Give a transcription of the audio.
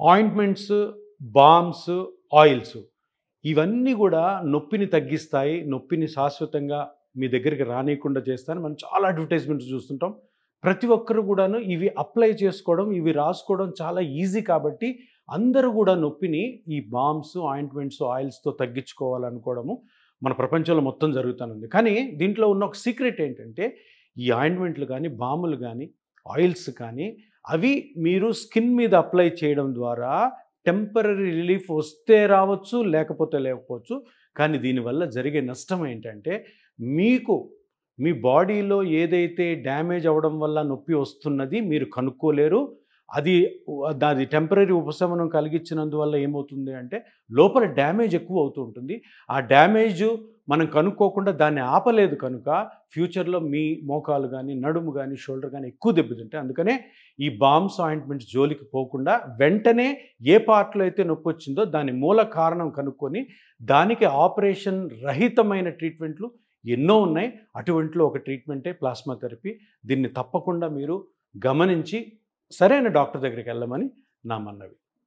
Ointments, balms, oils ఇవన్నీ గూడా నొప్పిని తగ్గిస్తాయి. నొప్పిని శాశ్వతంగా మీ దగ్గరికి రానీయకుండా చేస్తాయని మనం చాలా అడ్వర్టైజ్మెంట్స్ చూస్తుంటాం. ప్రతి ఒక్కరు గూడాను ఇవి అప్లై చేసుకోవడం, ఇవి రాసుకోవడం చాలా ఈజీ కాబట్టి అందరూ గూడా నొప్పిని ఈ బామ్స్, ఆయింట్మెంట్స్, ఆయిల్స్‌తో తగ్గించుకోవాలనుకోవడము మన ప్రపంచంలో మొత్తం జరుగుతానుంది. కానీ దీంట్లో ఉన్న ఒక సీక్రెట్ ఏంటంటే ఈ ఆయింట్మెంట్లు గానీ, బాములు గానీ, ఆయిల్స్ కానీ అవి మీరు స్కిన్ మీద అప్లై చేయడం ద్వారా టెంపరరీ రిలీఫ్ వస్తే రావచ్చు, లేకపోతే లేకపోవచ్చు. కానీ దీనివల్ల జరిగే నష్టం ఏంటంటే మీకు మీ బాడీలో ఏదైతే డ్యామేజ్ అవ్వడం వల్ల నొప్పి వస్తున్నది మీరు కనుక్కోలేరు. అది దాది టెంపరరీ ఉపశమనం కలిగించినందువల్ల ఏమవుతుంది అంటే లోపల డ్యామేజ్ ఎక్కువ అవుతూ ఉంటుంది. ఆ డ్యామేజు మనం కనుక్కోకుండా దాన్ని ఆపలేదు కనుక ఫ్యూచర్‌లో మీ మోకాలు గానీ, నడుము గానీ, షోల్డర్ గానీ ఎక్కువ దెబ్బతింటాయి. అందుకనే ఈ బామ్స్, ఆయింట్మెంట్స్ జోలికి పోకుండా వెంటనే ఏ పార్ట్‌లో అయితే నొప్పొచ్చిందో దాని మూల కారణం కనుక్కొని దానికి ఆపరేషన్ రహితమైన ట్రీట్మెంట్లు ఎన్నో ఉన్నాయి. అటువంటిలో ఒక ట్రీట్మెంటే ప్లాస్మా థెరపీ. దీన్ని తప్పకుండా మీరు గమనించి సరైన డాక్టర్ దగ్గరికి వెళ్ళమని నా మనవి.